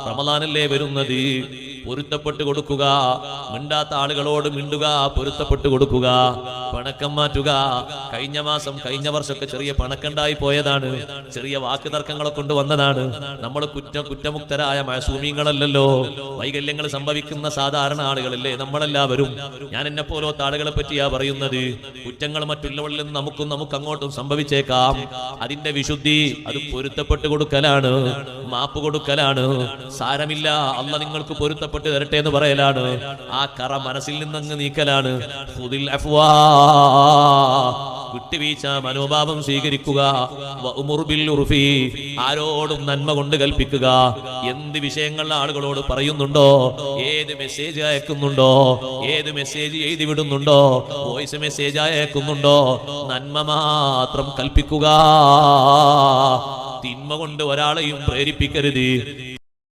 റമളാനല്ലേ വരുന്നത്, പൊരുത്തപ്പെട്ട് കൊടുക്കുക. മിണ്ടാത്ത ആളുകളോട് മിണ്ടുക, പൊരുത്തപ്പെട്ട് കൊടുക്കുക. പണക്കം മാറ്റുക. കഴിഞ്ഞ വർഷമൊക്കെ ചെറിയ പണക്കണ്ടായി പോയതാണ്, ചെറിയ വാക്ക് തർക്കങ്ങളെ കൊണ്ട് വന്നതാണ്. നമ്മൾ കുറ്റമുക്തരായ മഅസൂമീങ്ങളല്ലല്ലോ. വൈകല്യങ്ങൾ സംഭവിക്കുന്ന സാധാരണ ആളുകളല്ലേ നമ്മളെല്ലാവരും. ഞാൻ എന്നെ പോലത്തെ ആളുകളെ പറ്റിയാ പറയുന്നത്. കുറ്റങ്ങൾ മറ്റുള്ളവരിൽ നിന്ന് നമുക്ക് അങ്ങോട്ടും സംഭവിച്ചേക്കാം. അതിന്റെ വിശുദ്ധി അത് പൊരുത്തപ്പെട്ട് കൊടുക്കലാണ്, മാപ്പ് കൊടുക്കലാണ്. സാരമില്ല, അള്ളാഹ് നിങ്ങൾക്ക് പൊരുത്തപ്പെട്ട് തരട്ടെ എന്ന് പറയലാണ്. ആ കറ മനസ്സിൽ നിന്നങ്ങ് നീക്കലാണ്. ഖുദിൽ അഫ്വാ, വിട്ടുവീഴ്ച മനോഭാവം സ്വീകരിക്കുക. വഅ്മുർ ബിൽ ഉർഫി, ആരോടും നന്മ കൊണ്ട് കൽപ്പിക്കുക. എന്ത് വിഷയങ്ങൾ ആളുകളോട് പറയുന്നുണ്ടോ, ഏത് മെസ്സേജ് അയക്കുന്നുണ്ടോ, ഏത് മെസ്സേജ് എഴുതി വിടുന്നുണ്ടോ, വോയിസ് മെസ്സേജ് അയക്കുന്നുണ്ടോ, നന്മ മാത്രം കൽപ്പിക്കുക. തിന്മ കൊണ്ട് ഒരാളെയും പ്രേരിപ്പിക്കരുത്.